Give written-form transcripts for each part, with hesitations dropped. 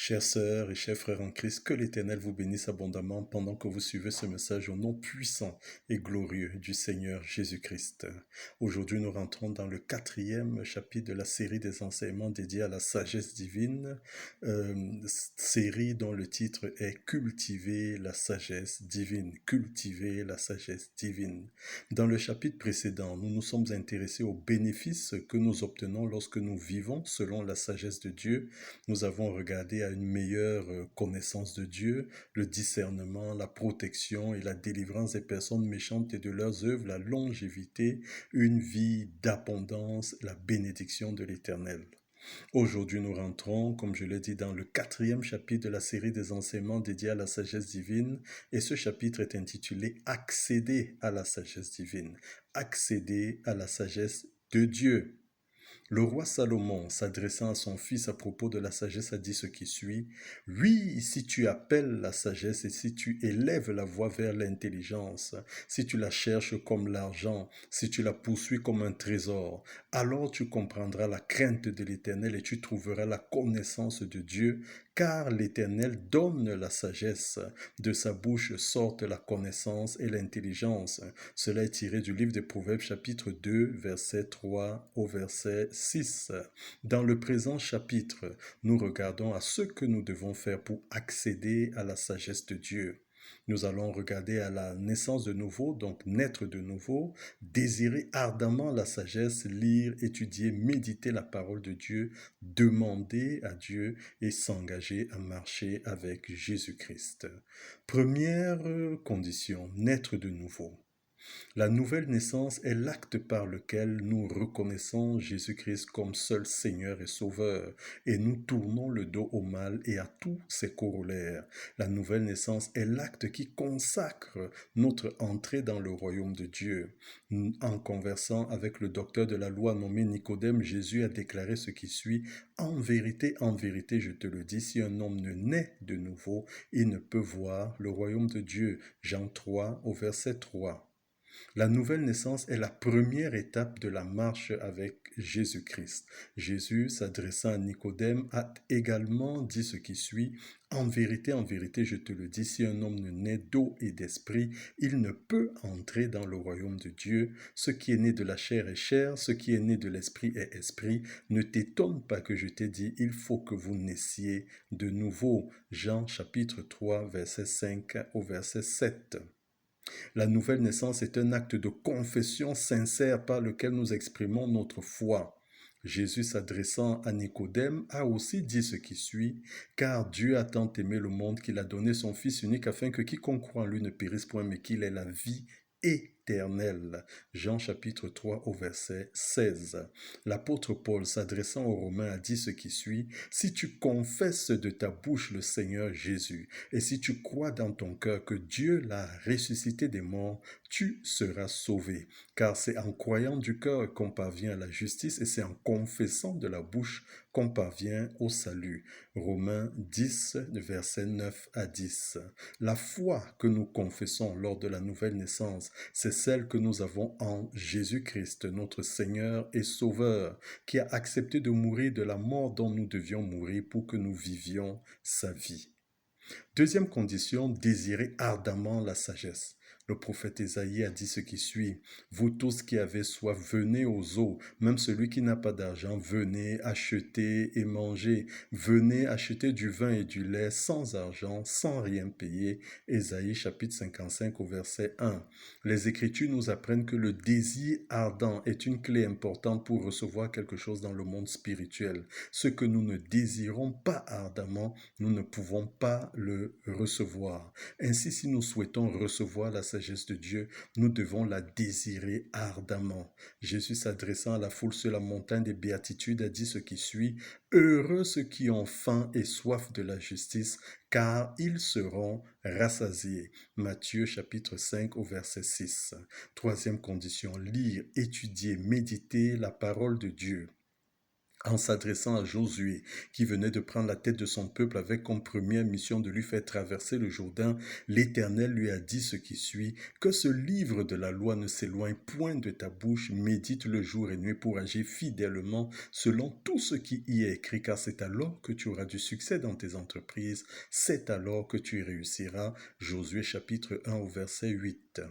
Chères sœurs et chers frères en Christ, que l'Éternel vous bénisse abondamment pendant que vous suivez ce message au nom puissant et glorieux du Seigneur Jésus-Christ. Aujourd'hui, nous rentrons dans le 4e chapitre de la série des enseignements dédiés à la sagesse divine, série dont le titre est Cultiver la sagesse divine. Cultiver la sagesse divine. Dans le chapitre précédent, nous nous sommes intéressés aux bénéfices que nous obtenons lorsque nous vivons selon la sagesse de Dieu. Nous avons regardé à une meilleure connaissance de Dieu, le discernement, la protection et la délivrance des personnes méchantes et de leurs œuvres, la longévité, une vie d'abondance, la bénédiction de l'Éternel. Aujourd'hui, nous rentrons, comme je l'ai dit, dans le 4e chapitre de la série des enseignements dédiés à la sagesse divine, et ce chapitre est intitulé « Accéder à la sagesse divine ». Accéder à la sagesse de Dieu. Le roi Salomon, s'adressant à son fils à propos de la sagesse, a dit ce qui suit. « Oui, si tu appelles la sagesse et si tu élèves la voix vers l'intelligence, si tu la cherches comme l'argent, si tu la poursuis comme un trésor, alors tu comprendras la crainte de l'Éternel et tu trouveras la connaissance de Dieu, car l'Éternel donne la sagesse, de sa bouche sortent la connaissance et l'intelligence. » Cela est tiré du livre des Proverbes chapitre 2, verset 3 au verset 6. Dans le présent chapitre, nous regardons à ce que nous devons faire pour accéder à la sagesse de Dieu. Nous allons regarder à la naissance de nouveau, donc naître de nouveau, désirer ardemment la sagesse, lire, étudier, méditer la parole de Dieu, demander à Dieu et s'engager à marcher avec Jésus-Christ. Première condition, naître de nouveau. La nouvelle naissance est l'acte par lequel nous reconnaissons Jésus-Christ comme seul Seigneur et Sauveur et nous tournons le dos au mal et à tous ses corollaires. La nouvelle naissance est l'acte qui consacre notre entrée dans le royaume de Dieu. En conversant avec le docteur de la loi nommé Nicodème, Jésus a déclaré ce qui suit. En vérité, je te le dis, si un homme ne naît de nouveau, il ne peut voir le royaume de Dieu. Jean 3 au verset 3. La nouvelle naissance est la première étape de la marche avec Jésus-Christ. Jésus, s'adressant à Nicodème, a également dit ce qui suit. En vérité, je te le dis, si un homme ne naît d'eau et d'esprit, il ne peut entrer dans le royaume de Dieu. Ce qui est né de la chair est chair, ce qui est né de l'esprit est esprit. Ne t'étonne pas que je t'ai dit, il faut que vous naissiez de nouveau. Jean chapitre 3, verset 5 au verset 7. La nouvelle naissance est un acte de confession sincère par lequel nous exprimons notre foi. Jésus, s'adressant à Nicodème, a aussi dit ce qui suit, « Car Dieu a tant aimé le monde qu'il a donné son Fils unique afin que quiconque croit en lui ne périsse point, mais qu'il ait la vie éternelle. » Jean chapitre 3 au verset 16. L'apôtre Paul, s'adressant aux Romains, a dit ce qui suit, « Si tu confesses de ta bouche le Seigneur Jésus, et si tu crois dans ton cœur que Dieu l'a ressuscité des morts, tu seras sauvé. Car c'est en croyant du cœur qu'on parvient à la justice et c'est en confessant de la bouche qu'on parvient au salut. » Romains 10, versets 9 à 10. La foi que nous confessons lors de la nouvelle naissance, c'est celle que nous avons en Jésus-Christ, notre Seigneur et Sauveur, qui a accepté de mourir de la mort dont nous devions mourir pour que nous vivions sa vie. Deuxième condition, désirer ardemment la sagesse. Le prophète Ésaïe a dit ce qui suit. « Vous tous qui avez soif, venez aux eaux. Même celui qui n'a pas d'argent, venez acheter et manger. Venez acheter du vin et du lait sans argent, sans rien payer. » Ésaïe chapitre 55 au verset 1. Les Écritures nous apprennent que le désir ardent est une clé importante pour recevoir quelque chose dans le monde spirituel. Ce que nous ne désirons pas ardemment, nous ne pouvons pas le recevoir. Ainsi, si nous souhaitons recevoir la sagesse de Dieu, nous devons la désirer ardemment. Jésus, s'adressant à la foule sur la montagne des béatitudes, a dit ce qui suit. « Heureux ceux qui ont faim et soif de la justice, car ils seront rassasiés. » Matthieu chapitre 5 au verset 6. Troisième condition, lire, étudier, méditer la parole de Dieu. en s'adressant à Josué, qui venait de prendre la tête de son peuple avec comme première mission de lui faire traverser le Jourdain, l'Éternel lui a dit ce qui suit, que ce livre de la loi ne s'éloigne point de ta bouche, médite le jour et nuit pour agir fidèlement selon tout ce qui y est écrit, car c'est alors que tu auras du succès dans tes entreprises, c'est alors que tu réussiras. Josué chapitre 1 au verset 8.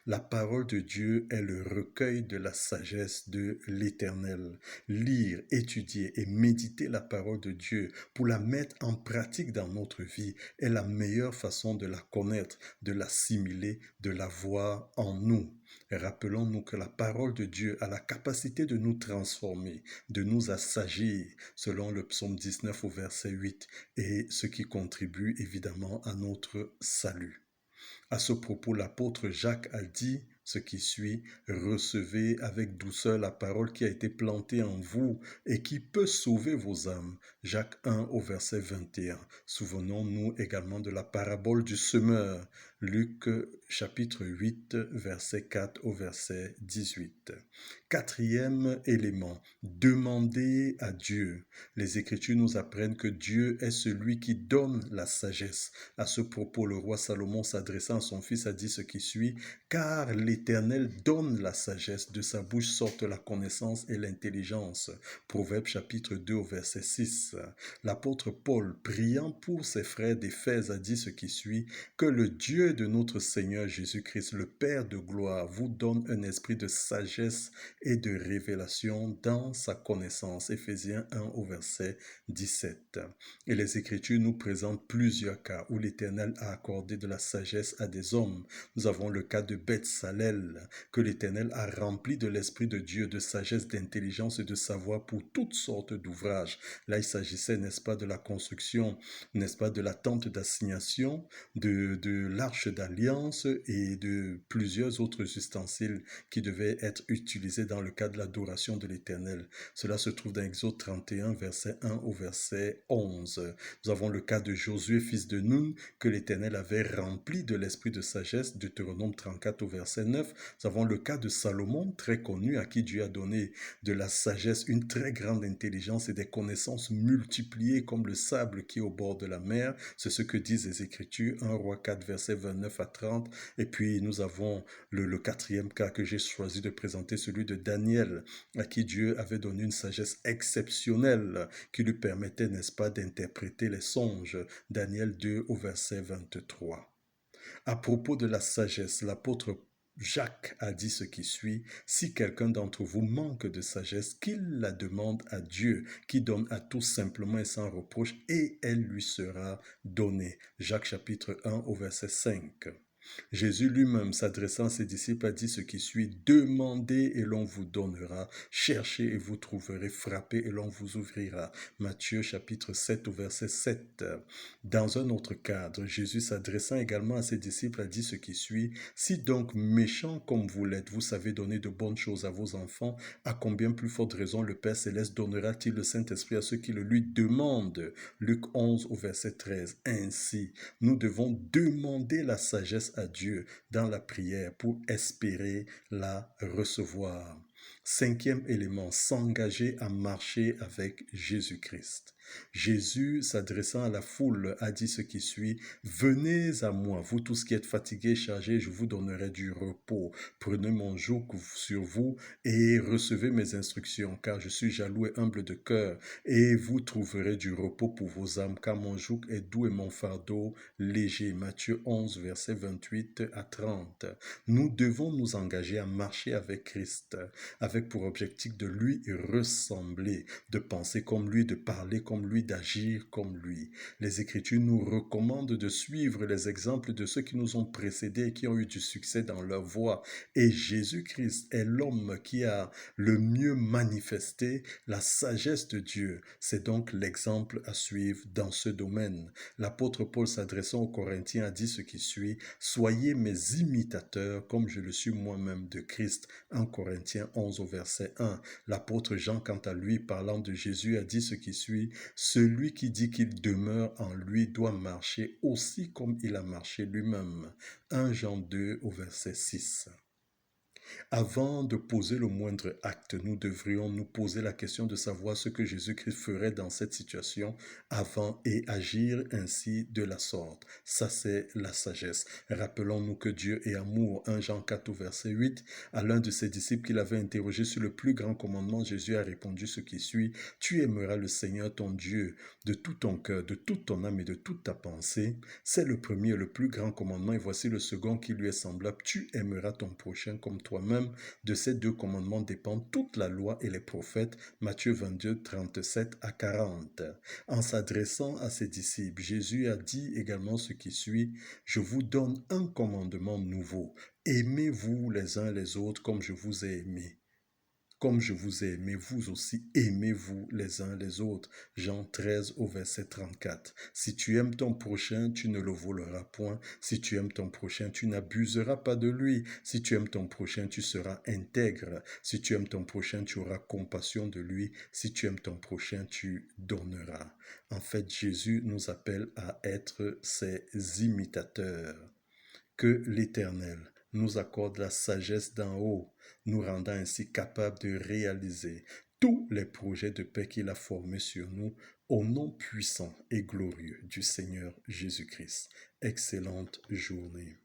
La parole de Dieu est le recueil de la sagesse de l'Éternel. Lire, étudier et méditer la parole de Dieu pour la mettre en pratique dans notre vie est la meilleure façon de la connaître, de l'assimiler, de la voir en nous. Rappelons-nous que la parole de Dieu a la capacité de nous transformer, de nous assagir, selon le psaume 19 au verset 8, et ce qui contribue évidemment à notre salut. À ce propos, l'apôtre Jacques a dit ce qui suit, recevez avec douceur la parole qui a été plantée en vous et qui peut sauver vos âmes. Jacques 1 au verset 21. Souvenons-nous également de la parabole du semeur. Luc chapitre 8 verset 4 au verset 18. Quatrième élément, demandez à Dieu. Les Écritures nous apprennent que Dieu est celui qui donne la sagesse. À ce propos, le roi Salomon s'adressant à son fils a dit ce qui suit, car l'Éternel donne la sagesse, de sa bouche sortent la connaissance et l'intelligence. Proverbe chapitre 2 au verset 6. L'apôtre Paul, priant pour ses frères d'Éphèse, a dit ce qui suit, que le Dieu de notre Seigneur Jésus-Christ, le Père de gloire, vous donne un esprit de sagesse et de révélation dans sa connaissance. Éphésiens 1 au verset 17. Et les Écritures nous présentent plusieurs cas où l'Éternel a accordé de la sagesse à des hommes. Nous avons le cas de Beth-Salel, que l'Éternel a rempli de l'Esprit de Dieu, de sagesse, d'intelligence et de savoir pour toutes sortes d'ouvrages. Là, il s'agissait, n'est-ce pas, de la construction, n'est-ce pas, de la tente d'assignation, de l'arche d'alliance et de plusieurs autres ustensiles qui devaient être utilisés dans le cadre de l'adoration de l'Éternel. Cela se trouve dans Exode 31, verset 1 au verset 11. Nous avons le cas de Josué, fils de Nun, que l'Éternel avait rempli de l'esprit de sagesse, Deutéronome 34 au verset 9. Nous avons le cas de Salomon, très connu, à qui Dieu a donné de la sagesse, une très grande intelligence et des connaissances multipliées comme le sable qui est au bord de la mer. C'est ce que disent les Écritures, 1 Roi 4, verset 29 à 30. Et puis nous avons le quatrième cas que j'ai choisi de présenter, celui de Daniel, à qui Dieu avait donné une sagesse exceptionnelle qui lui permettait, n'est-ce pas, d'interpréter les songes. Daniel 2 au verset 23. À propos de la sagesse, l'apôtre Jacques a dit ce qui suit, si quelqu'un d'entre vous manque de sagesse, qu'il la demande à Dieu, qui donne à tous simplement et sans reproche, et elle lui sera donnée. Jacques chapitre 1 au verset 5. Jésus lui-même, s'adressant à ses disciples, a dit ce qui suit, demandez et l'on vous donnera, cherchez et vous trouverez, frappez et l'on vous ouvrira. Matthieu chapitre 7 au verset 7. Dans un autre cadre, Jésus s'adressant également à ses disciples a dit ce qui suit, si donc méchants comme vous l'êtes, vous savez donner de bonnes choses à vos enfants, à combien plus forte raison le Père Céleste donnera-t-il le Saint-Esprit à ceux qui le lui demandent. Luc 11 au verset 13. Ainsi, nous devons demander la sagesse à Dieu dans la prière pour espérer la recevoir. Cinquième élément, s'engager à marcher avec Jésus-Christ. Jésus, s'adressant à la foule, a dit ce qui suit, « Venez à moi, vous tous qui êtes fatigués et chargés, je vous donnerai du repos. Prenez mon joug sur vous et recevez mes instructions, car je suis jaloux et humble de cœur, et vous trouverez du repos pour vos âmes, car mon joug est doux et mon fardeau léger. » Matthieu 11, versets 28 à 30. Nous devons nous engager à marcher avec Christ, avec pour objectif de lui ressembler, de penser comme lui, de parler comme lui, d'agir comme lui. Les Écritures nous recommandent de suivre les exemples de ceux qui nous ont précédés et qui ont eu du succès dans leur voie. Et Jésus-Christ est l'homme qui a le mieux manifesté la sagesse de Dieu. C'est donc l'exemple à suivre dans ce domaine. L'apôtre Paul, s'adressant aux Corinthiens, a dit ce qui suit, « Soyez mes imitateurs comme je le suis moi-même de Christ. » 1 Corinthiens 11 au verset 1. L'apôtre Jean, quant à lui, parlant de Jésus, a dit ce qui suit, « Celui qui dit qu'il demeure en lui doit marcher aussi comme il a marché lui-même. » 1 Jean 2 au verset 6. Avant de poser le moindre acte, nous devrions nous poser la question de savoir ce que Jésus-Christ ferait dans cette situation avant et agir ainsi de la sorte. Ça, c'est la sagesse. Rappelons-nous que Dieu est amour. 1 Jean 4 verset 8. À l'un de ses disciples qu'il avait interrogé sur le plus grand commandement, Jésus a répondu ce qui suit. Tu aimeras le Seigneur ton Dieu de tout ton cœur, de toute ton âme et de toute ta pensée. C'est le premier et le plus grand commandement et voici le second qui lui est semblable. Tu aimeras ton prochain comme toi-même. De ces deux commandements dépendent toute la loi et les prophètes. Matthieu 22, 37 à 40. En s'adressant à ses disciples, Jésus a dit également ce qui suit. Je vous donne un commandement nouveau. Aimez-vous les uns les autres comme je vous ai aimé. Comme je vous ai aimé, vous aussi aimez-vous les uns les autres. Jean 13 au verset 34. Si tu aimes ton prochain, tu ne le voleras point. Si tu aimes ton prochain, tu n'abuseras pas de lui. Si tu aimes ton prochain, tu seras intègre. Si tu aimes ton prochain, tu auras compassion de lui. Si tu aimes ton prochain, tu donneras. En fait, Jésus nous appelle à être ses imitateurs. Que l'Éternel nous accorde la sagesse d'en haut, nous rendant ainsi capables de réaliser tous les projets de paix qu'il a formés sur nous, au nom puissant et glorieux du Seigneur Jésus-Christ. Excellente journée.